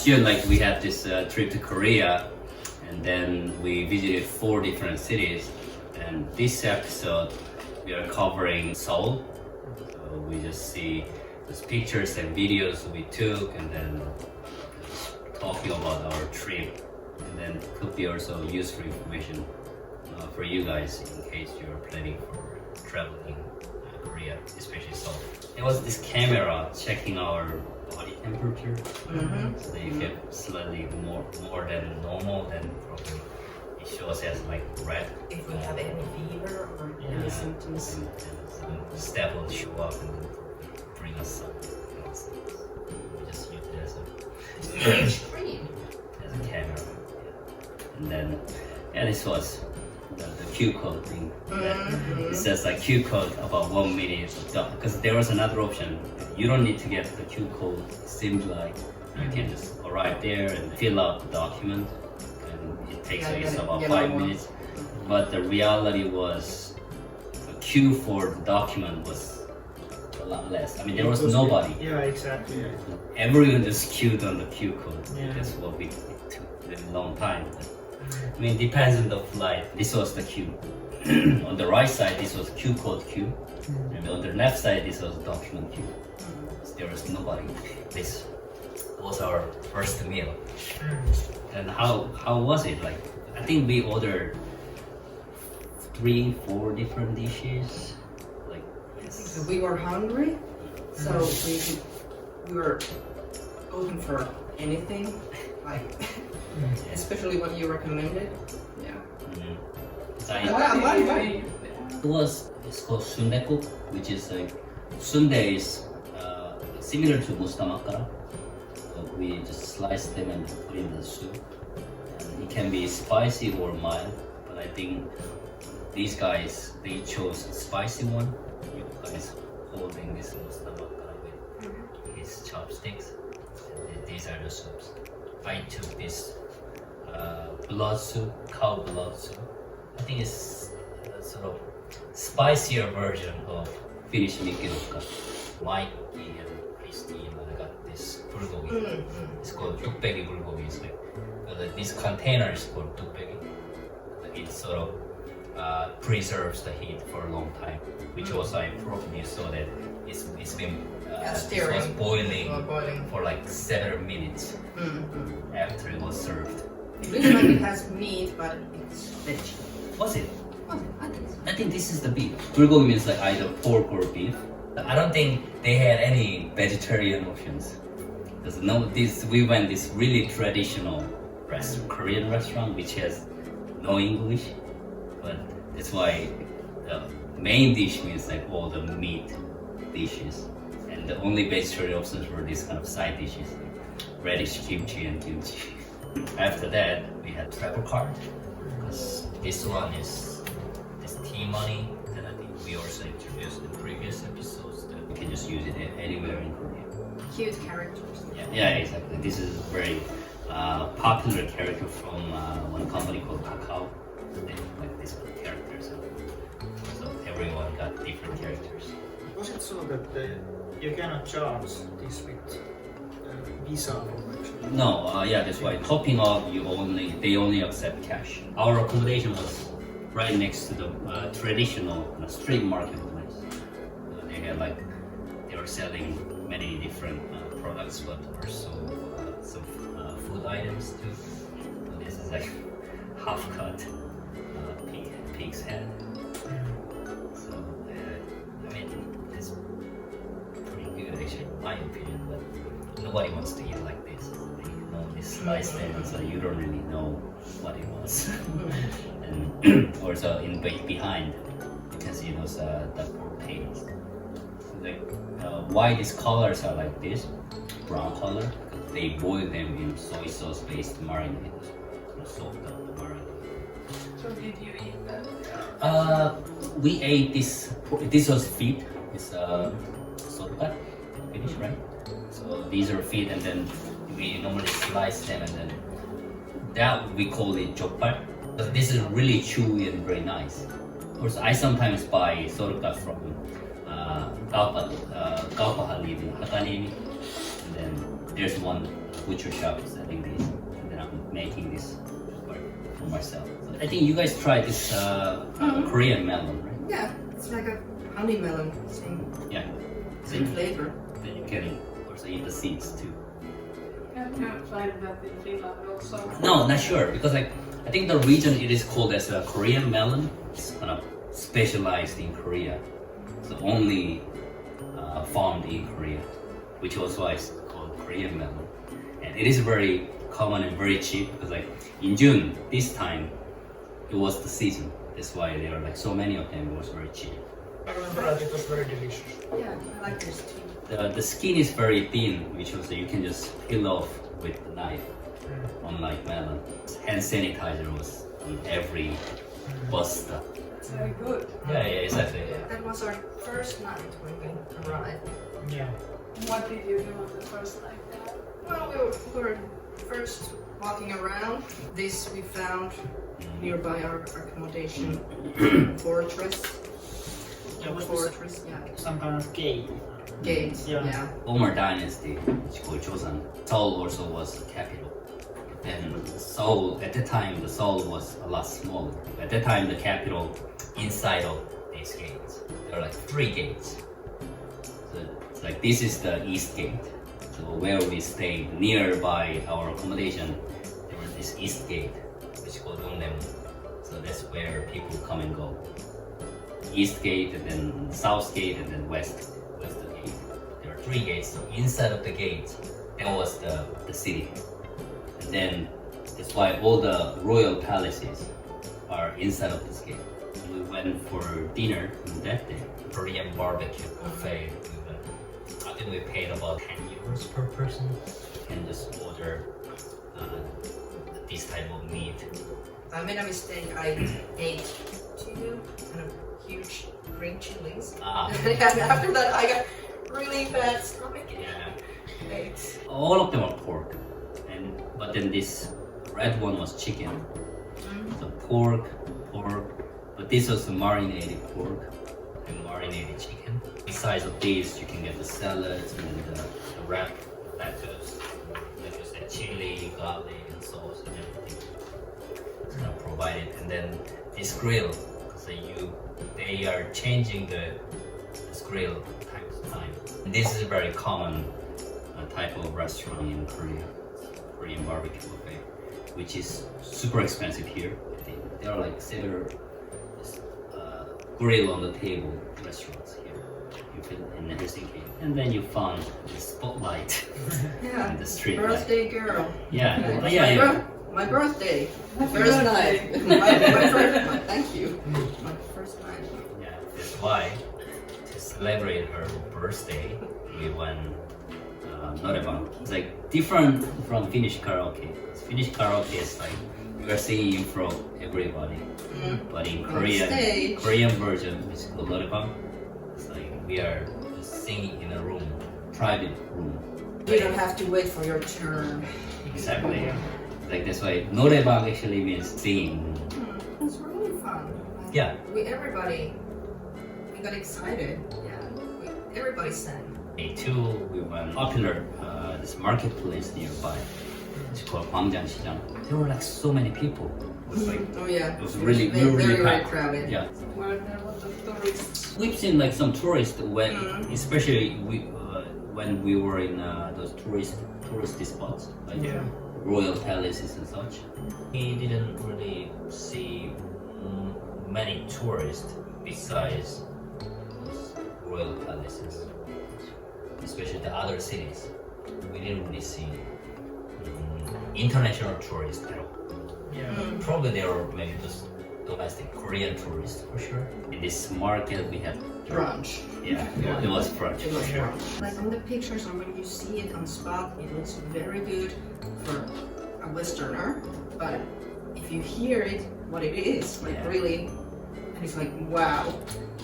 last year, like we had this trip to Korea, and then we visited 4 different cities. And this episode, we are covering Seoul. So we just see those pictures and videos we took, and then talking about our trip. And then could be also useful information for you guys in case you're planning for traveling Korea, especially Seoul. It was this camera checking our body temperature, so that you get slightly more than normal, then probably it shows as like red. If we have any fever or any symptoms. And some step will show up and then bring us some. We just use it as a Screen. as a camera. And then, this was the Q code thing. It says like Q code about 1 minute, because there was another option. You don't need to get the Q code. It seems like you can just arrive there and fill out the document, and it takes about 5 minutes. But the reality was, the queue for the document was a lot less. I mean, there was nobody. Yeah, exactly. Everyone just queued on the Q code. Yeah. That's what it took a long time. I mean, depends on the flight. This was the queue. On the right side, this was Q code queue. And on the left side, this was document queue. There was nobody. This was our first meal. And how was it? Like, I think we ordered 3-4 different dishes. Like, So we were hungry, so we were open for anything, like especially what you recommended. Yeah. It's called sundae, which is like sundae is similar to mustamakara. So we just slice them and put in the soup. And it can be spicy or mild, but I think these guys, they chose spicy one. You guys holding this mustamakara with his chopsticks. And these are the soups. I took this blood soup, cow blood soup. I think it's a sort of spicier version of Finnish mikkelukka. Mikey and Christine got this bulgogi. It's called tukpegi bulgogi. It's like this container is called tukpegi. It sort of preserves the heat for a long time, which also I probably saw that it's been it was boiling for like 7 minutes after it was served. It looks like it has meat, but it's veg. Was it? I think so. I think this is the beef. Bulgogi means like either pork or beef. I don't think they had any vegetarian options. We went this really traditional Korean restaurant which has no English, but that's why the main dish means like all the meat dishes, and the only vegetarian options were these kind of side dishes, radish, kimchi, and kimchi. After that, we had travel card, because this one is T-money, and I think we also introduced in previous episodes that we can just use it anywhere in Korea. Cute characters. Yeah, exactly. This is a very popular character from one company called Kakao. They have like these characters, so everyone got different characters. Was it so that you cannot charge this with Visa or actually? No, that's why. Topping up, they only accept cash. Our accommodation was right next to the traditional street marketplace. They were selling many different products, but also some food items too. So this is like half cut pig's head. So I mean, it's pretty good actually, in my opinion. But nobody wants to eat like this. They slice them, so you don't really know what it was. And also in behind, you can see those the pork paintings. Like why these colors are like this, brown color, because they boil them in soy sauce based marinade to soak up the marinade. So did you eat that? We ate this. This was feet. It's sorukat, Finnish, right? So these are feet, and then we normally slice them, and then that we call it jokbal. But this is really chewy and very nice. Also, I sometimes buy sorukat from Kaupahalli in Hakanimi, and then there's one butcher shop is selling these, and then I'm making this for myself. So I think you guys tried this Korean melon, right? Yeah, it's like a honey melon, same Yeah. flavor. Then you can also eat the seeds too. Can you find that in Finland also? No, not sure because I think the region it is called as a Korean melon. It's kind of specialized in Korea, so only farmed in Korea, which also is called Korean melon. And it is very common and very cheap because like in June this time it was the season. That's why there are like so many of them. It was very cheap. I remember that it was very delicious. Yeah, I like this too. The skin is very thin, which also you can just peel off with the knife, unlike melon. Hand sanitizer was on every bus stop. It's very good. Yeah, exactly. That was our first night when we arrived. Yeah. What did you do on the first night there? Well, we were first walking around. This we found nearby our accommodation fortress. Yeah, was this Fortress, yeah. some kind of cave? Gates, Yeah. yeah. Former dynasty, which is called Joseon. Seoul also was the capital. And Seoul, at the time, the Seoul was a lot smaller. At that time, the capital inside of these gates, there are like 3 gates. So it's like this is the east gate. So where we stayed nearby our accommodation, there was this east gate, which is called Dongdaemun. So that's where people come and go. East gate, and then south gate, and then west gate. There are 3 gates. So inside of the gate, there was the city. And then that's why all the royal palaces are inside of this gate. We went for dinner on that day. Korean barbecue buffet. I think we paid about 10 euros per person. You can just order this type of meat. I made a mistake. I ate 2 kind of huge green chilies. And after that, I got really bad stomach aches. All of them are pork, but then this red one was chicken. So pork, but this was marinated pork and marinated chicken. Besides of these, you can get the salads and then the wrap, lettuce, like you said, chili, garlic, and sauce and everything. It's kind of provided, and then this grill. So they are changing this grill time to time. This is a very common type of restaurant in Korea, Korean barbecue buffet, which is super expensive here. There are like several grill on the table restaurants here in Helsinki. And then you found the spotlight Yeah. in the street. Birthday girl. Yeah, It's yeah. my birthday. Happy First birthday. night. my first, thank you. My first night. Yeah, that's why to celebrate her birthday, we went norebang. It's like different from Finnish karaoke. Finnish karaoke is like you are singing in front of everybody, but in stage. Korean version, which is called norebang, it's like we are just singing in a room, private room. You don't have to wait for your turn. Exactly. Like that's why norebang actually means singing. It's really fun. Yeah. We got excited. Yeah. Everybody sang. Day 2, we went popular this marketplace nearby. It's called 광장시장. There were like so many people. It was like Oh yeah. it was really very packed. crowded. Yeah. Were there a lot of tourists? We've seen like some tourists when, especially when we were in those touristy spots, like Yeah. royal palaces and such. We didn't really see many tourists besides those royal palaces, especially the other cities. We didn't really see international tourists at all. Yeah. Probably there were maybe just domestic Korean tourists for sure. In this market we had Brunch. yeah, it was brunch. It was Yeah. brunch. Like on the pictures or when you see it on spot, it looks very good for a Westerner. But if you hear it, what it is, like Yeah. really, and it's like, wow,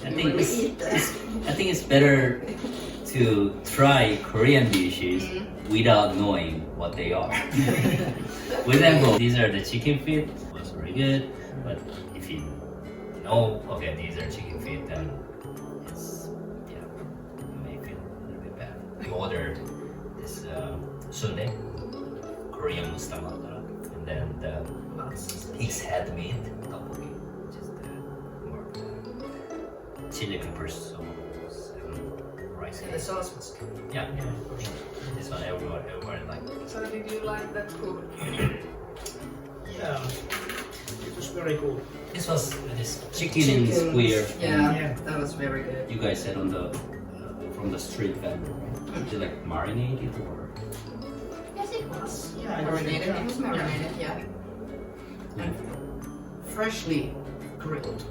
I you think really it's, eat that. I think it's better to try Korean dishes without knowing what they are. For example, these are the chicken feet. It was very good, but if you know, okay, these are chicken feet, then it's you may feel a little bit bad. We ordered this sundae, Korean mustamakara, and then the pig's head meat, tteokbokki, which is the more chili peppers, so rice. And the sauce was good. Yeah, this one everyone like. So did you like that food? Yeah, it was very good. This was this chicken in square. Yeah, Yeah. that was very good. You guys said on the from the street vendor, right? Is it like marinated or? Yes, it was. Yeah, Marinated. yeah. It was marinated, yeah. And freshly grilled.